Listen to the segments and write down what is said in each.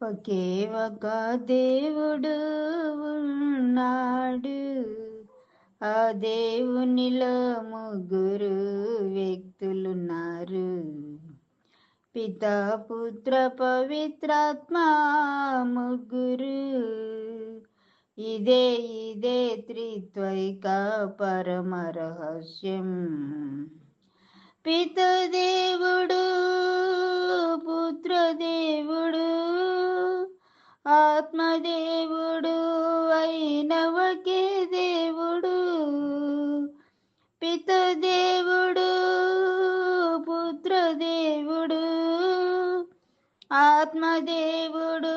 ఒకే ఒక దేవుడు ఉన్నాడు, ఆ దేవునిలో ముగ్గురు వ్యక్తులున్నారు. పితా పుత్ర పవిత్రాత్మ ముగ్గురు. ఇదే త్రిత్వైక పరమ రహస్యం. పితదేవుడు, పుత్రదేవుడు, ఆత్మదేవుడు అయిన ఒకే దేవుడు. పితదేవుడు, పుత్రదేవుడు, ఆత్మదేవుడు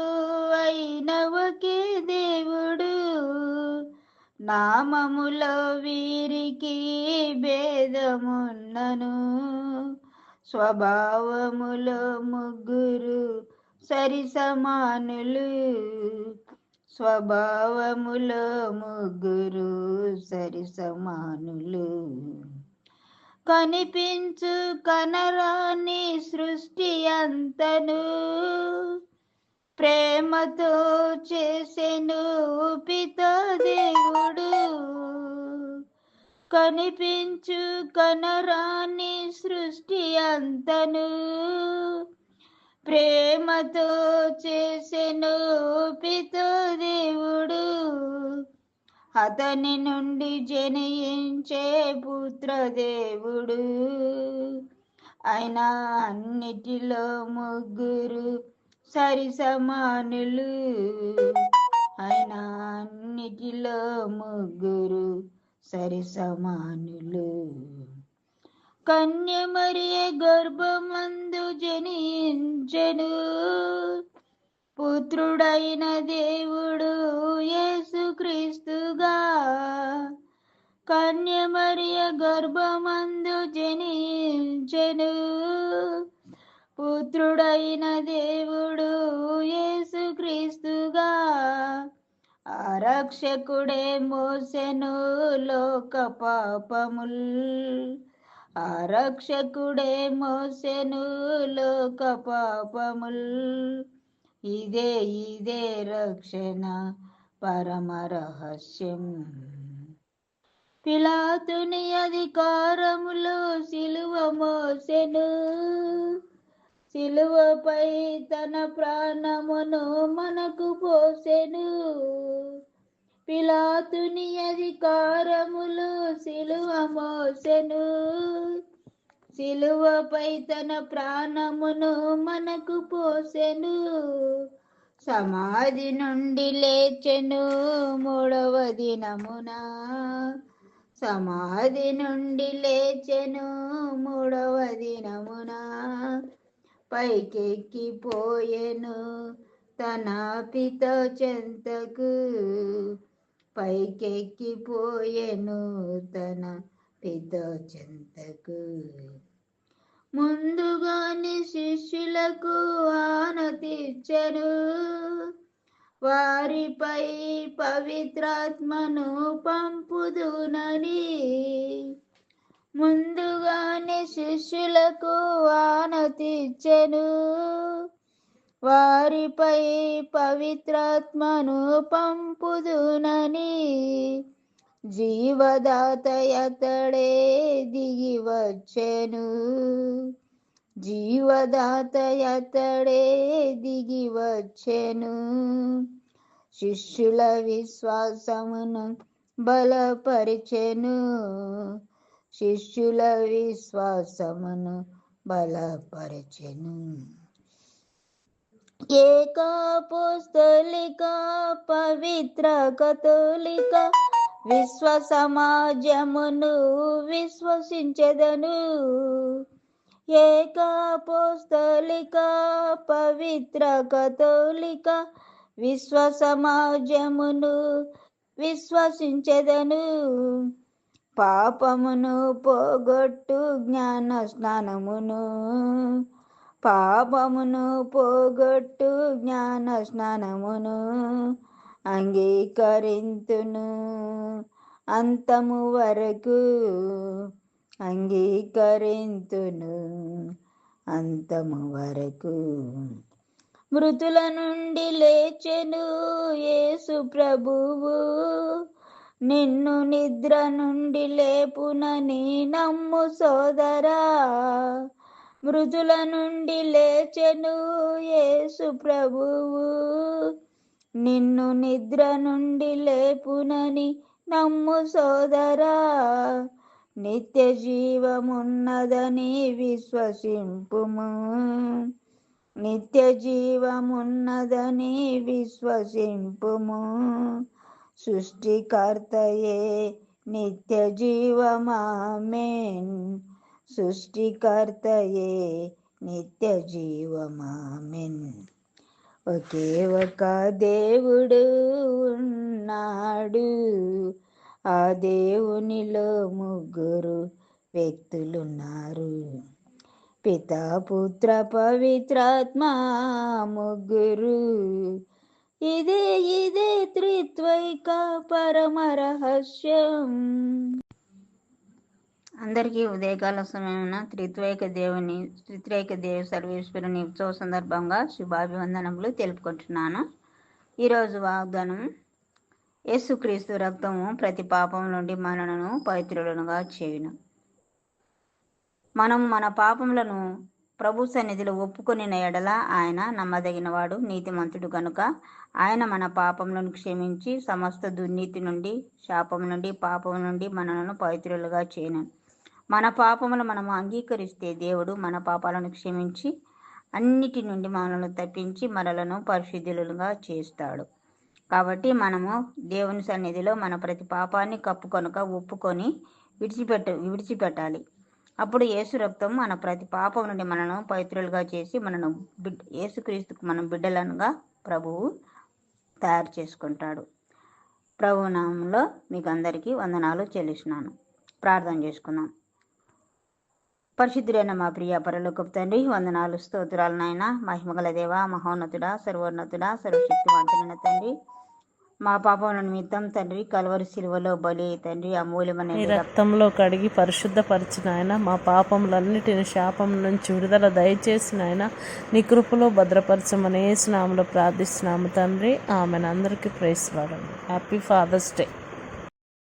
అయిన ఒకే దేవుడు. నామములో వీరికి భేదమున్నను, స్వభావములో ముగ్గురు సరి సమానులు. స్వభావములో ముగ్గురు సరి సమానులు. కనిపించు కనరాని సృష్టి అంతను ప్రేమతో చేసెను పితదేవుడు. కనిపించు కనరాని సృష్టి అంతను ప్రేమతో చేసెను పితదేవుడు. అతని నుండి జనించే పుత్రదేవుడు. ఆయన అన్నిటిలో ముగ్గురు సరి సమానులు. ఆయన అన్నిటిలో ముగ్గురు సరి సమానులు. కన్య మరియ గర్భమందు జనించెను పుత్రుడైన దేవుడు యేసుక్రీస్తుగా. కన్య మరియ గర్భమందు జనించెను పుత్రుడైన దేవుడు యేసుక్రీస్తుగా. ఆ రక్షకుడే మోసెను లోక పాపముల్. ఆ రక్షకుడే మోసెను లోక పాపముల్. ఇదే రక్షణ పరమ రహస్యం. పిలాతుని అధికారములో సిలువ మోసెను, సిలువపై తన ప్రాణమును మనకు పోసెను. పిలాతుని అధికారములో సిలువ మోసెను, సిలువపై తన ప్రాణమును మనకు పోసెను. సమాధి నుండి లేచెను మూడవ దినమున. సమాధి నుండి లేచెను మూడవ దినమున. పైకెక్కిపోయెను తన పిత చెంతకు. పైకెక్కిపోయెను తన పిత చెంతకు. ముందుగానే శిష్యులకు ఆనతిచ్చెను, వారిపై పవిత్రాత్మను పంపుదునని. ముందుగానే శిష్యులకు ఆనతిచ్చెను, వారిపై పవిత్రాత్మను పంపుదునని. జీవదాతయతడే దిగి వచ్చెను, జీవదాతయతడే దిగి వచ్చెను. శిష్యుల విశ్వాసమును బలపరిచెను, శిష్యుల విశ్వాసమును బలపరిచెను. ఏకాపోస్తలిక పవిత్ర కథోలిక విశ్వ సమాజమును విశ్వసించెదను. ఏకాపోస్తలిక పవిత్ర కథోలిక విశ్వ సమాజమును విశ్వసించెదను. పాపమును పోగొట్టు జ్ఞాన స్నానమును, పాపమును పోగొట్టు జ్ఞాన స్నానమును అంగీకరింతును అంతము వరకు. అంగీకరింతును అంతము వరకు. మృతుల నుండి లేచెను యేసు ప్రభువు, నిన్ను నిద్ర నుండి లేపునని నమ్ము సోదరా. మృతుల నుండి లేచెను యేసు ప్రభువు, నిన్ను నిద్ర నుండి లేపునని నమ్ము సోదరా. నిత్య జీవమున్నదని విశ్వసింపుము, నిత్య జీవమున్నదని విశ్వసింపుము. సృష్టికర్తయే నిత్య జీవమామెన్, సృష్టికర్తయే నిత్య జీవమామెన్. ఒకే ఒక దేవుడు ఉన్నాడు, ఆ దేవునిలో ముగ్గురు వ్యక్తులున్నారు. పితా పుత్ర పవిత్రాత్మ ముగ్గురు. ఇదే త్రిత్వైక పరమ రహస్యం. అందరికీ ఉదయకాల సమయమున త్రిత్వైక దేవ సర్వేశ్వరుని ఉత్సవ సందర్భంగా శుభాభివందనములు తెలుపుకుంటున్నాను. ఈరోజు వాగ్దానం, యేసుక్రీస్తు రక్తము ప్రతి పాపం నుండి మనలను పవిత్రులనుగా చేయును. మనము మన పాపములను ప్రభు సన్నిధిలో ఒప్పుకొనిన ఎడల ఆయన నమ్మదగినవాడు, నీతిమంతుడు కనుక ఆయన మన పాపములను క్షమించి సమస్త దుర్నీతి నుండి, శాపం నుండి, పాపం నుండి మనలను పవిత్రులుగా చేయను. మన పాపములు మనము అంగీకరిస్తే దేవుడు మన పాపాలను క్షమించి అన్నిటి నుండి మనలను తప్పించి మనలను పరిశుద్ధులుగా చేస్తాడు. కాబట్టి మనము దేవుని సన్నిధిలో మన ప్రతి పాపాన్ని కప్పుకొనక ఒప్పుకొని విడిచిపెట్టాలి. అప్పుడు యేసు రక్తం మన ప్రతి పాపం నుండి మనను పవిత్రులుగా చేసి మనను యేసుక్రీస్తుకు మనం బిడ్డలనుగా ప్రభువు తయారు చేసుకుంటాడు. ప్రభు నామంలో మీకు అందరికీ వందనాలు చెల్లిస్తున్నాను. ప్రార్థన చేసుకుందాం. పరిశుద్ధుడైన మా ప్రియ పరలోకపు తండ్రి, వందనాలు, స్తోత్రాలు నాయన. మహిమగల దేవ, మహోన్నతుడా, సర్వోన్నతుడా, సర్వశక్తివంతుడైన తండ్రి, మా పాపముల నిమిత్తం తండ్రి కల్వరి శిలువలో బలి తండ్రి అమూల్యమైన రక్తంలో కడిగి పరిశుద్ధపరిచిన ఆయన, మా పాపములన్నిటిని శాపం నుంచి విడుదల దయచేసిన ఆయన, నీ కృపలో భద్రపరచమని యేసు నామములో ప్రార్థిస్తున్నాము తండ్రి. ఆమెను అందరికీ praise lord. Happy Father's day.